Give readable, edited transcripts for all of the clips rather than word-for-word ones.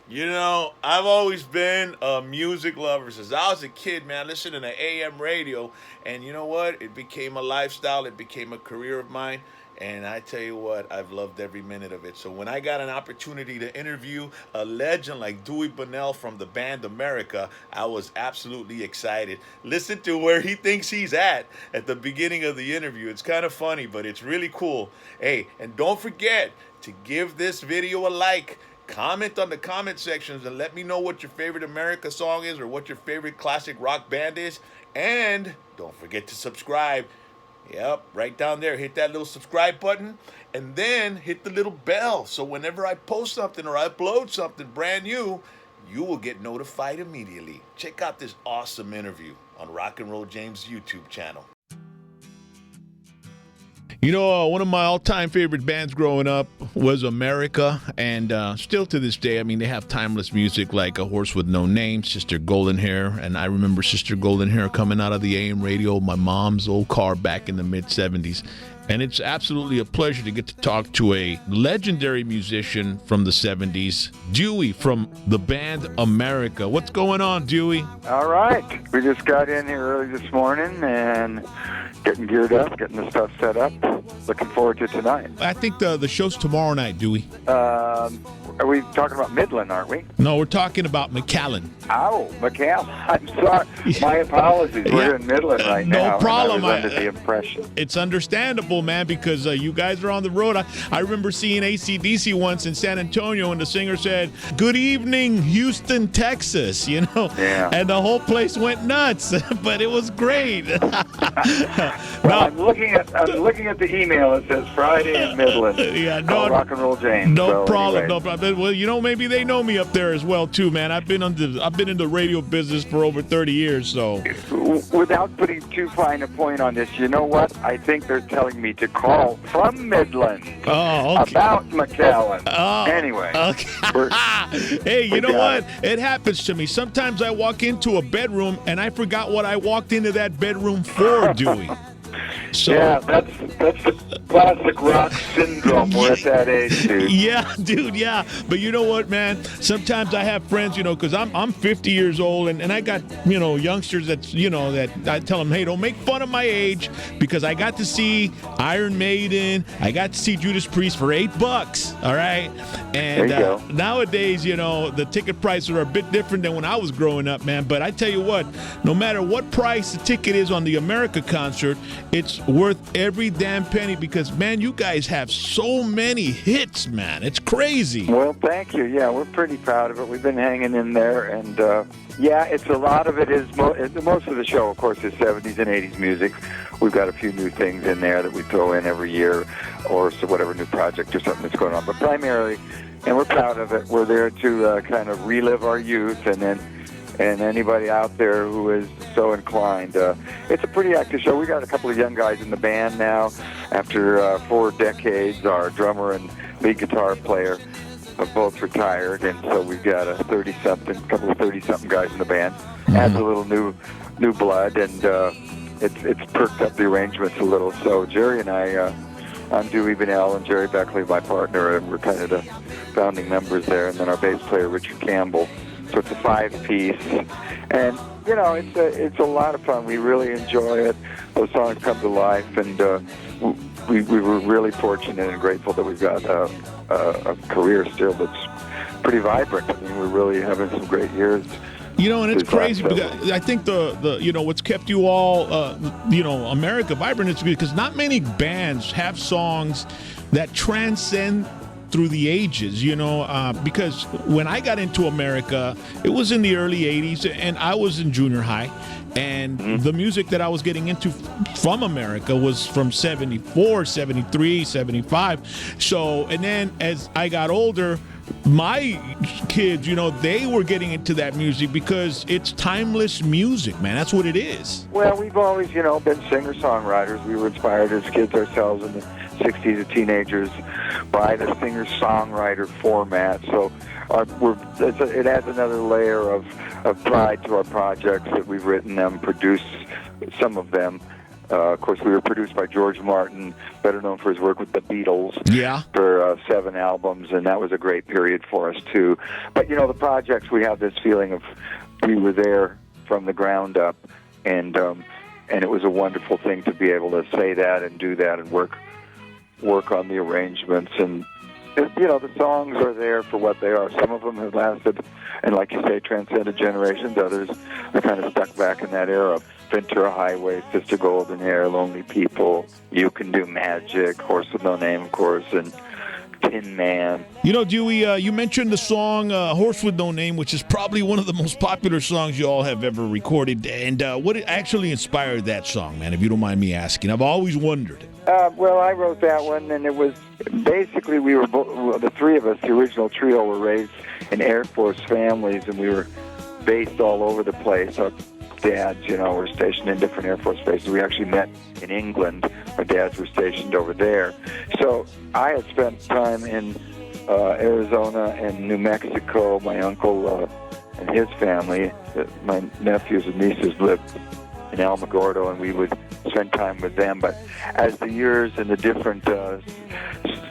You know, I've always been a music lover since I was a kid, man. Listening to AM radio, and you know what? It became a lifestyle. It became a career of mine, and I tell you what, I've loved every minute of it. So when I got an opportunity to interview a legend like Dewey Bunnell from the band America, I was absolutely excited. Listen to where he thinks he's at the beginning of the interview. It's kind of funny, but it's really cool. Hey, and don't forget to give this video a like. Comment on the comment sections and let me know what your favorite America song is or what your favorite classic rock band is. And don't forget to subscribe. Yep, right down there. Hit that little subscribe button and then hit the little bell. So whenever I post something or I upload something brand new, you will get notified immediately. Check out this awesome interview on Rock and Roll James' YouTube channel. You know, one of my all-time favorite bands growing up was America, and still to this day, I mean, they have timeless music like A Horse with No Name, Sister Golden Hair, and I remember Sister Golden Hair coming out of the AM radio, my mom's old car back in the mid-'70s. And it's absolutely a pleasure to get to talk to a legendary musician from the 70s, Dewey from the band America. What's going on, Dewey? All right. We just got in here early this morning and getting geared up, getting the stuff set up. Looking forward to tonight. I think the show's tomorrow night, Dewey. Are we talking about Midland, aren't we? No, we're talking about McAllen. Oh, McAllen. I'm sorry. My apologies. We're in Midland right now. No problem. I was under the impression. It's understandable, man, because you guys are on the road. I remember seeing AC/DC once in San Antonio, and the singer said, "Good evening, Houston, Texas," you know? Yeah. And the whole place went nuts, but it was great. Well, I'm looking at the email. It says Friday in Midland. Yeah, no, Rock and Roll James. No problem, anyway. no problem. Well, you know, maybe they know me up there as well too, man. I've been in the radio business for over 30 years, so. Without putting too fine a point on this, you know what? I think they're telling me to call from Midland about McAllen. Anyway. Okay. Hey, you know what? It happens to me. Sometimes I walk into a bedroom and I forgot what I walked into that bedroom for, Dewey. So, yeah, that's the classic rock syndrome. We're at that age, dude. Yeah, dude, yeah. But you know what, man? Sometimes I have friends, you know, because I'm 50 years old, and I got, you know, youngsters that I tell them, hey, don't make fun of my age, because I got to see Iron Maiden, I got to see Judas Priest for $8, all right? And nowadays, you know, the ticket prices are a bit different than when I was growing up, man. But I tell you what, no matter what price the ticket is on the America concert, it's worth every damn penny, because, man, you guys have so many hits, man. It's crazy. Well, thank you. Yeah, we're pretty proud of it. We've been hanging in there, and yeah, it's a lot of it is most of the show, of course, is 70s and 80s music. We've got a few new things in there that we throw in every year, or so whatever new project or something that's going on. But primarily, and we're proud of it, we're there to kind of relive our youth, and anybody out there who is so inclined. It's a pretty active show. We got a couple of young guys in the band now. After 4 decades, our drummer and lead guitar player have both retired, and so we've got a couple of 30-something guys in the band. Adds a little new blood, and it's perked up the arrangements a little. So Jerry and I, I'm Dewey Bunnell, and Jerry Beckley, my partner, and we're kind of the founding members there, and then our bass player, Richard Campbell. So it's a 5-piece, and you know, it's a lot of fun. We really enjoy it. Those songs come to life, and we were really fortunate and grateful that we've got a career still that's pretty vibrant. I mean, we're really having some great years. You know, and it's crazy because I think the you know, what's kept you all you know, America vibrant is because not many bands have songs that transcend through the ages, you know, because when I got into America, it was in the early 80s, and I was in junior high, and the music that I was getting into from America was from 74, 73, 75. So, and then as I got older, my kids, you know, they were getting into that music because it's timeless music, man. That's what it is. Well, we've always, you know, been singer-songwriters. We were inspired as kids ourselves in the 60s as teenagers by the singer-songwriter format. So it adds another layer of pride to our projects that we've written them, produced some of them. Of course, we were produced by George Martin, better known for his work with the Beatles, Yeah. for 7 albums, and that was a great period for us, too. But, the projects, we have this feeling of we were there from the ground up, and it was a wonderful thing to be able to say that and do that and work on the arrangements. And, the songs are there for what they are. Some of them have lasted and, like you say, transcended generations. Others are kind of stuck back in that era. Ventura Highway, Sister Golden Hair, Lonely People, You Can Do Magic, Horse with No Name, of course, and Tin Man. Dewey, you mentioned the song Horse with No Name, which is probably one of the most popular songs you all have ever recorded. And what actually inspired that song, man, if you don't mind me asking? I've always wondered. Well, I wrote that one, and it was basically we were the three of us, the original trio, were raised in Air Force families, and we were based all over the place. Our dads, were stationed in different Air Force bases. We actually met in England. Our dads were stationed over there. So I had spent time in Arizona and New Mexico. My uncle and his family, my nephews and nieces lived in Alamogordo, and we would spend time with them. But as the years and the different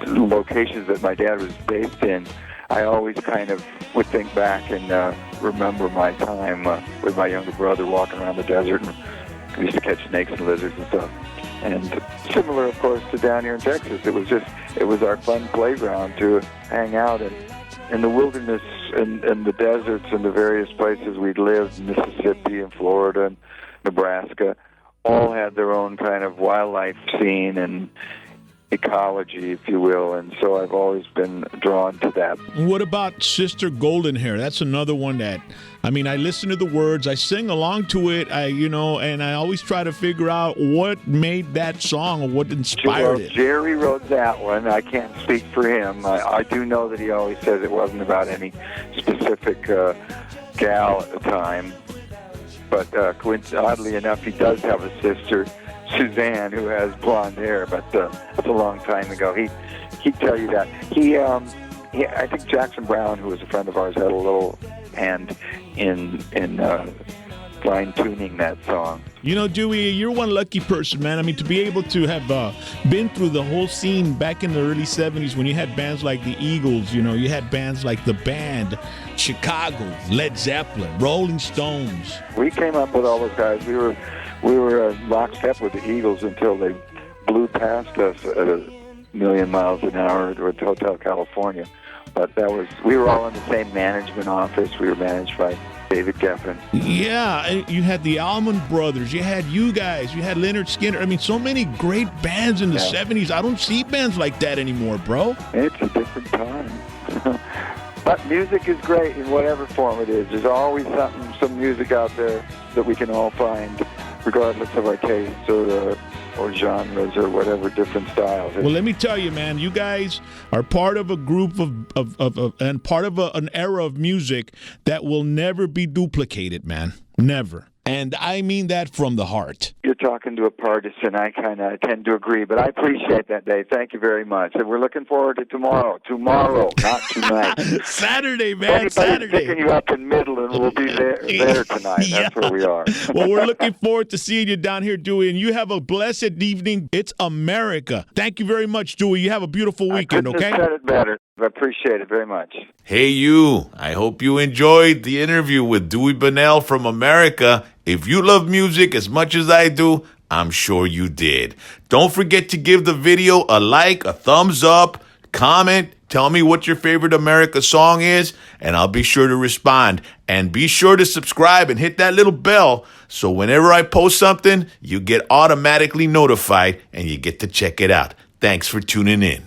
locations that my dad was based in, I always kind of would think back and remember my time with my younger brother walking around the desert, and we used to catch snakes and lizards and stuff. And similar, of course, to down here in Texas, it was our fun playground to hang out in the wilderness and the deserts and the various places we'd lived, Mississippi and Florida and Nebraska, all had their own kind of wildlife scene and ecology, if you will, and so I've always been drawn to that. What about Sister Golden Hair? That's another one that, I listen to the words, I sing along to it, and I always try to figure out what made that song or what inspired it. Jerry wrote that one. I can't speak for him. I do know that he always says it wasn't about any specific gal at the time, but oddly enough, he does have a sister, Suzanne, who has blonde hair, but it's a long time ago. He'd tell you that. I think Jackson Brown, who was a friend of ours, had a little hand in fine-tuning that song. Dewey, you're one lucky person, man. To be able to have been through the whole scene back in the early 70s when you had bands like the Eagles, you had bands like The Band, Chicago, Led Zeppelin, Rolling Stones. We came up with all those guys. We were lockstep with the Eagles until they blew past us at 1,000,000 miles an hour to Hotel California. But we were all in the same management office. We were managed by David Geffen. Yeah, you had the Allman Brothers. You had you guys. You had Leonard Skinner. So many great bands in the 70s. I don't see bands like that anymore, bro. It's a different time. But music is great in whatever form it is. There's always some music out there that we can all find, regardless of our tastes or genres or whatever different styles. Well, let me tell you, man, you guys are part of a group and part of an era of music that will never be duplicated, man. Never. And I mean that from the heart. You're talking to a partisan. I kind of tend to agree, but I appreciate that, Dave. Thank you very much. And we're looking forward to tomorrow. Tomorrow, not tonight. Saturday, man. Anybody's Saturday. picking you up in Midland, we'll be there tonight. Yeah. That's where we are. Well, we're looking forward to seeing you down here, Dewey, and you have a blessed evening. It's America. Thank you very much, Dewey. You have a beautiful weekend, okay? I couldn't have said it better. I appreciate it very much. Hey, you. I hope you enjoyed the interview with Dewey Bunnell from America. If you love music as much as I do, I'm sure you did. Don't forget to give the video a like, a thumbs up, comment, tell me what your favorite America song is, and I'll be sure to respond. And be sure to subscribe and hit that little bell so whenever I post something, you get automatically notified and you get to check it out. Thanks for tuning in.